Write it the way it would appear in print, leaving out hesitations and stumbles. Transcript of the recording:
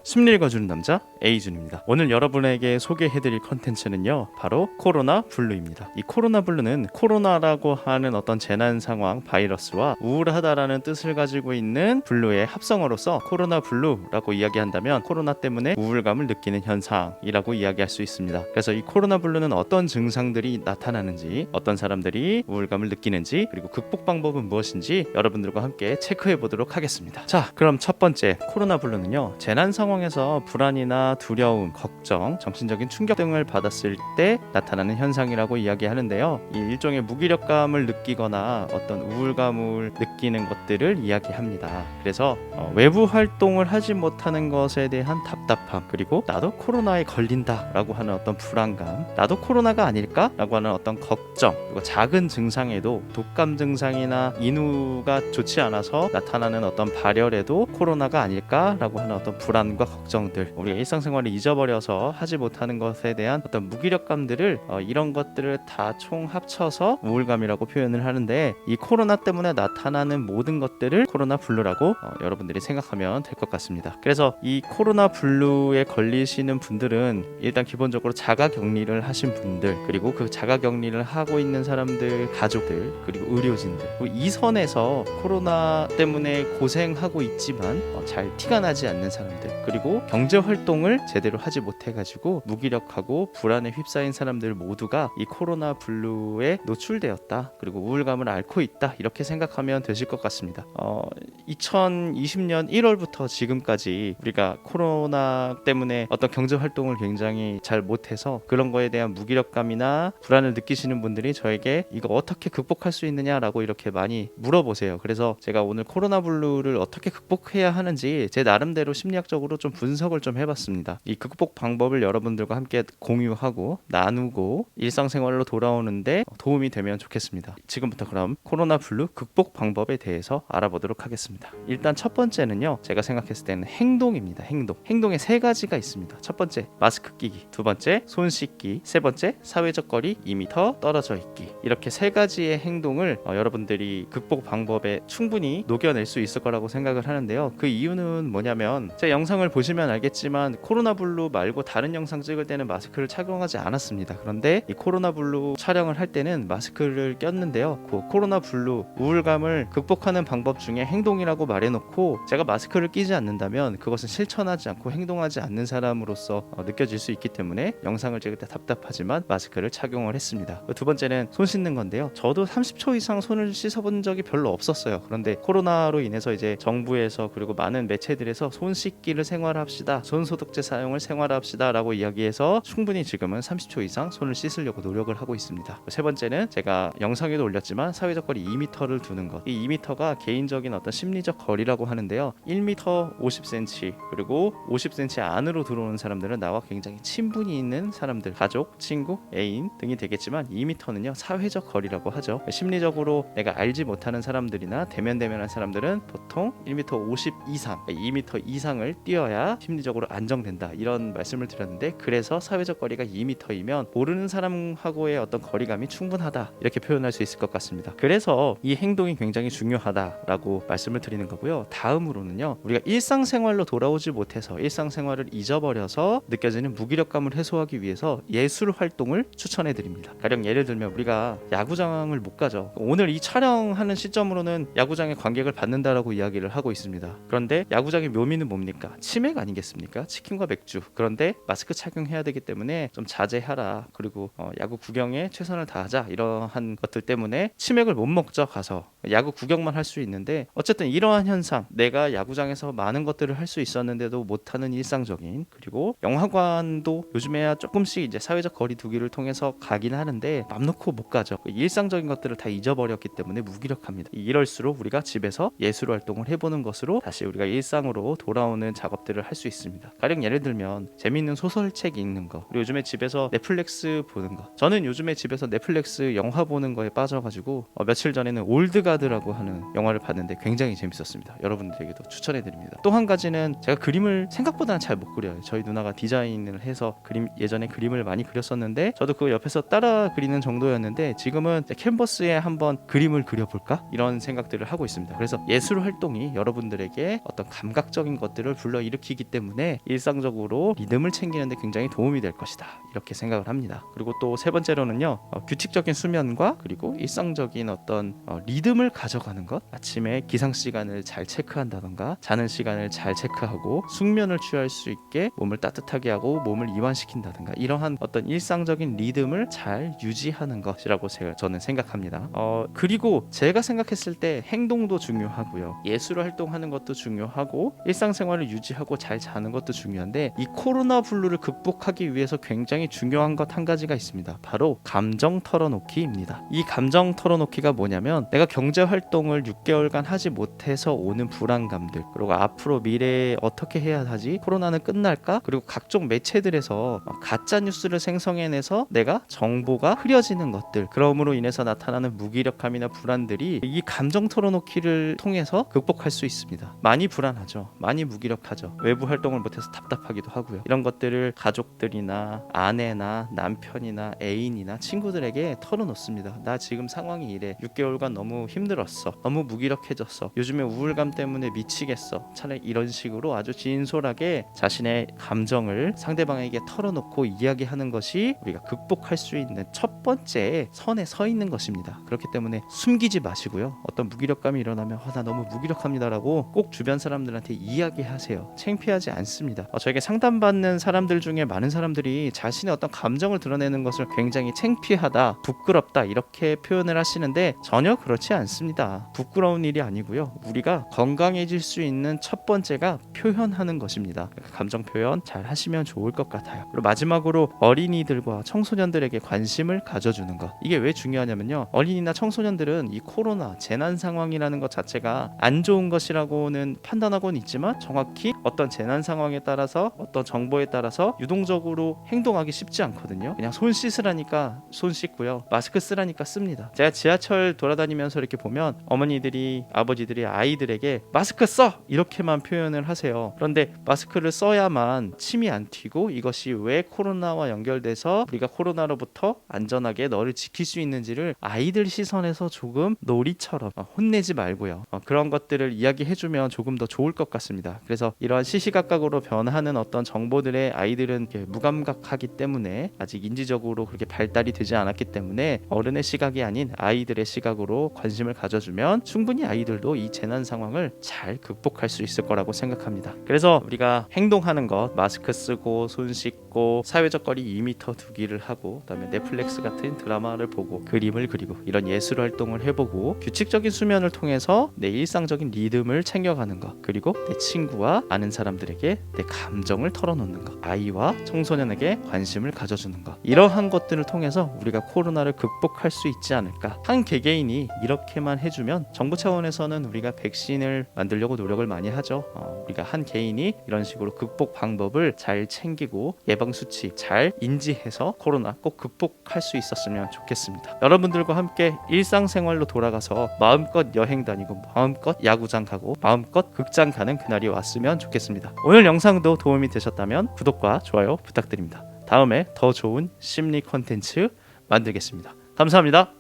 심리 읽어주는 남자 에이준입니다. 오늘 여러분에게 소개해드릴 컨텐츠는요, 바로 코로나 블루입니다. 이 코로나 블루는 코로나라고 하는 어떤 재난 상황, 바이러스와 우울하다라는 뜻을 가지고 있는 블루의 합성어로서 코로나 블루라고 이야기한다면 코로나 때문에 우울감을 느끼는 현상이라고 이야기할 수 있습니다. 그래서 이 코로나 블루는 어떤 증상들이 나타나는지, 어떤 사람들이 우울감을 느끼는지, 그리고 극복 방법은 무엇인지 여러분들과 함께 체크해 보도록 하겠습니다. 자, 그럼 첫 번째, 코로나 블루는요, 재난 상황에서 불안이나 두려움, 걱정, 정신적인 충격 등을 받았을 때 나타나는 현상이라고 이야기하는데요. 이 일종의 무기력감을 느끼거나 어떤 우울감을 느끼는 것들을 이야기합니다. 그래서 외부 활동을 하지 못하는 것에 대한 답답함, 그리고 나도 코로나에 걸린다라고 하는 어떤 불안감, 나도 코로나가 아닐까라고 하는 어떤 걱정, 그리고 작은 증상에도 독감 증상이나 인후가 좋지 않아서 나타나는 어떤 발열에도 코로나가 아닐까라고 하는 어떤 불안과 걱정들, 우리가 일상생활을 잊어버려서 하지 못하는 것에 대한 어떤 무기력감들을 이런 것들을 다 총 합쳐서 우울감이라고 표현을 하는데, 이 코로나 때문에 나타나는 모든 것들을 코로나 블루라고 여러분들이 생각하면 될 것 같습니다. 그래서 이 코로나 블루에 걸리시는 분들은 일단 기본적으로 자가격리를 하신 분들, 그리고 그 자가격리를 하고 있는 사람들 가족들, 그리고 의료진들, 이 선에서 코로나 때문에 고생하고 있지만 잘 티가 나지 않는 사람들, 그리고 경제활동을 제대로 하지 못해가지고 무기력하고 불안에 휩싸인 사람들 모두가 이 코로나 블루에 노출되었다, 그리고 우울감을 앓고 있다, 이렇게 생각하면 되실 것 같습니다. 2020년 1월부터 지금까지 우리가 코로나 때문에 어떤 경제활동을 굉장히 잘 못해서 그런 거에 대한 무기력감이나 불안을 느끼시는 분들이 저에게 이거 어떻게 극복할 수 있느냐라고 이렇게 많이 물어보세요. 그래서 제가 오늘 코로나 블루를 어떻게 극복해야 하는지 제 나름대로 심리학적으로 좀 분석을 좀 해봤습니다. 이 극복 방법을 여러분들과 함께 공유하고 나누고 일상생활로 돌아오는데 도움이 되면 좋겠습니다. 지금부터 그럼 코로나 블루 극복 방법에 대해서 알아보도록 하겠습니다. 일단 첫 번째는요, 제가 생각했을 때는 행동입니다. 행동에 세 가지가 있습니다. 첫 번째, 마스크 끼기. 두 번째, 손 씻기. 세 번째, 사회적 거리 2m 떨어져 있기. 이렇게 세 가지의 행동을 여러분들이 극복 방법에 충분히 녹여낼 수 있을 거라고 생각을 하는데요. 그 이유는 뭐냐면, 제 영상을 보시면 알겠지만 코로나 블루 말고 다른 영상 찍을 때는 마스크를 착용하지 않았습니다. 그런데 이 코로나 블루 촬영을 할 때는 마스크를 꼈는데요. 그 코로나 블루 우울감을 극복하는 방법 중에 행동이라고 말해놓고 제가 마스크를 끼지 않는다면 그것은 실천하지 않고 행동하지 않는 사람으로서 느껴질 수 있기 때문에 영상을 찍을 때 답답하지만 마스크를 착용을 했습니다. 두 번째는 손 씻는 건데요. 저도 30초 이상 손을 씻어본 적이 별로 없었어요. 그런데 코로나로 인해서 이제 정부에서 그리고 많은 매체들에서 손 씻기를 생활합시다, 손 소독제 사용을 생활합시다 라고 이야기해서 충분히 지금은 30초 이상 손을 씻으려고 노력을 하고 있습니다. 세 번째는 제가 영상에도 올렸지만 사회적 거리 2m를 두는 것. 이 2m가 개인적인 어떤 심리적 거리라고 하는데요. 1m 50cm 그리고 50cm 안으로 들어오는 사람들은 나와 굉장히 친분이 있는 사람들, 가족, 친구, 애인 등이 되겠지만 2m는요 사회적 거리라고 하죠. 심리적으로 내가 알지 못하는 사람들이나 대면대면한 사람들은 보통 1m 50 이상, 2m 이상을 뛰어야 심리적으로 안정된다, 이런 말씀을 드렸는데, 그래서 사회적 거리가 2m이면 모르는 사람하고의 어떤 거리감이 충분하다, 이렇게 표현할 수 있을 것 같습니다. 그래서 이 행동이 굉장히 중요하다라고 말씀을 드리는 거고요. 다음으로는요, 우리가 일상생활로 돌아오지 못해서 일상생활을 잊어버려서 느껴지는 무기력감을 해소하기 위해서 예술 활동을 추천해 드립니다. 가령 예를 들면 우리가 야구장을 못 가죠. 오늘 이 촬영하는 시점으로는 야구장에 관객을 받는다라고 이야기를 하고 있습니다. 그런데 야구장의 묘미는 뭡니까? 치맥 아니겠습니까? 치킨과 맥주. 그런데 마스크 착용해야 되기 때문에 좀 자제하라, 그리고 야구 구경에 최선을 다하자, 이러한 것들 때문에 치맥을 못 먹죠. 가서 야구 구경만 할 수 있는데, 어쨌든 이러한 현상, 내가 야구장에서 많은 것들을 할 수 있었는데도 못하는 일상적인, 그리고 영화관도 요즘에야 조금씩 이제 사회적 거리 두기를 통해서 가긴 하는데 맘 놓고 못 가죠. 일상적인 것들을 다 잊어버렸기 때문에 무기력합니다. 이럴수록 우리가 집에서 예술 활동을 해보는 것으로 다시 우리가 일상으로 돌아오는 작업들을 할 수 있습니다. 가령 가장 예를 들면 재미있는 소설책 읽는 거, 그리고 요즘에 집에서 넷플릭스 보는 거. 저는 요즘에 집에서 넷플릭스 영화 보는 거에 빠져가지고 며칠 전에는 올드가드라고 하는 영화를 봤는데 굉장히 재밌었습니다. 여러분들에게도 추천해드립니다. 또 한 가지는 제가 그림을 생각보다는 잘 못 그려요. 저희 누나가 디자인을 해서 예전에 그림을 많이 그렸었는데 저도 그 옆에서 따라 그리는 정도였는데 지금은 캔버스에 한번 그림을 그려볼까? 이런 생각들을 하고 있습니다. 그래서 예술 활동이 여러분들에게 어떤 감각적인 것들을 불러일으키기 때문에 일상적으로 리듬을 챙기는데 굉장히 도움이 될 것이다, 이렇게 생각을 합니다. 그리고 또 세 번째로는요, 규칙적인 수면과 그리고 일상적인 어떤 리듬을 가져가는 것. 아침에 기상 시간을 잘 체크한다던가 자는 시간을 잘 체크하고 숙면을 취할 수 있게 몸을 따뜻하게 하고 몸을 이완시킨다던가 이러한 어떤 일상적인 리듬을 잘 유지하는 것이라고 저는 생각합니다. 그리고 제가 생각했을 때 행동도 중요하고요, 예술 활동하는 것도 중요하고 일상생활을 유지하고 잘 자는 것도 중요한데 이 코로나 블루를 극복하기 위해서 굉장히 중요한 것 한 가지가 있습니다. 바로 감정 털어놓기입니다. 이 감정 털어놓기가 뭐냐면 내가 경제 활동을 6개월간 하지 못해서 오는 불안감들, 그리고 앞으로 미래에 어떻게 해야 하지, 코로나는 끝날까, 그리고 각종 매체들에서 가짜 뉴스를 생성해내서 내가 정보가 흐려지는 것들, 그럼으로 인해서 나타나는 무기력함이나 불안들이 이 감정 털어놓기를 통해서 극복할 수 있습니다. 많이 불안하죠, 많이 무기력하죠, 외부 활동을 못해서 답답하기도 하고요. 이런 것들을 가족들이나 아내나 남편이나 애인이나 친구들에게 털어놓습니다. 나 지금 상황이 이래, 6개월간 너무 힘들었어, 너무 무기력해졌어, 요즘에 우울감 때문에 미치겠어, 차라리 이런 식으로 아주 진솔하게 자신의 감정을 상대방에게 털어놓고 이야기하는 것이 우리가 극복할 수 있는 첫 번째 선에 서 있는 것입니다. 그렇기 때문에 숨기지 마시고요, 어떤 무기력감이 일어나면 나 너무 무기력합니다라고 꼭 주변 사람들한테 이야기하세요. 창피하지 않습니다. 저에게 상담받는 사람들 중에 많은 사람들이 자신의 어떤 감정을 드러내는 것을 굉장히 창피하다, 부끄럽다 이렇게 표현을 하시는데 전혀 그렇지 않습니다. 부끄러운 일이 아니고요, 우리가 건강해질 수 있는 첫 번째가 표현하는 것입니다. 감정 표현 잘 하시면 좋을 것 같아요. 그리고 마지막으로 어린이들과 청소년들에게 관심을 가져주는 것. 이게 왜 중요하냐면요, 어린이나 청소년들은 이 코로나 재난 상황이라는 것 자체가 안 좋은 것이라고는 판단하고는 있지만 정확히 어떤 재난 상황에 따라서 어떤 정보에 따라서 유동적으로 행동하기 쉽지 않거든요. 그냥 손 씻으라니까 손 씻고요, 마스크 쓰라니까 씁니다. 제가 지하철 돌아다니면서 이렇게 보면 어머니들이, 아버지들이 아이들에게 마스크 써! 이렇게만 표현을 하세요. 그런데 마스크를 써야만 침이 안 튀고 이것이 왜 코로나와 연결돼서 우리가 코로나로부터 안전하게 너를 지킬 수 있는지를 아이들 시선에서 조금 놀이처럼 혼내지 말고요, 그런 것들을 이야기해주면 조금 더 좋을 것 같습니다. 그래서 이러한 시시각각으로 변하는 어떤 정보들에 아이들은 무감각하기 때문에 아직 인지적으로 그렇게 발달이 되지 않았기 때문에 어른의 시각이 아닌 아이들의 시각으로 관심을 가져주면 충분히 아이들도 이 재난 상황을 잘 극복할 수 있을 거라고 생각합니다. 그래서 우리가 행동하는 것, 마스크 쓰고 손 씻고 사회적 거리 2m 두기를 하고, 그다음에 넷플릭스 같은 드라마를 보고 그림을 그리고 이런 예술 활동을 해보고 규칙적인 수면을 통해서 내 일상적인 리듬을 챙겨가는 것, 그리고 내 친구와 아는 사람들에게 내 감정을 털어놓는 것, 아이와 청소년에게 관심을 가져주는 것, 이러한 것들을 통해서 우리가 코로나를 극복할 수 있지 않을까. 한 개개인이 이렇게만 해주면, 정부 차원에서는 우리가 백신을 만들려고 노력을 많이 하죠. 우리가 한 개인이 이런 식으로 극복 방법을 잘 챙기고 예방수칙 잘 인지해서 코로나 꼭 극복할 수 있었으면 좋겠습니다. 여러분들과 함께 일상생활로 돌아가서 마음껏 여행 다니고 마음껏 야구장 가고 마음껏 극장 가는 그날이 왔으면 좋겠습니다. 오늘 영상도 도움이 되셨다면 구독과 좋아요 부탁드립니다. 다음에 더 좋은 심리 콘텐츠 만들겠습니다. 감사합니다.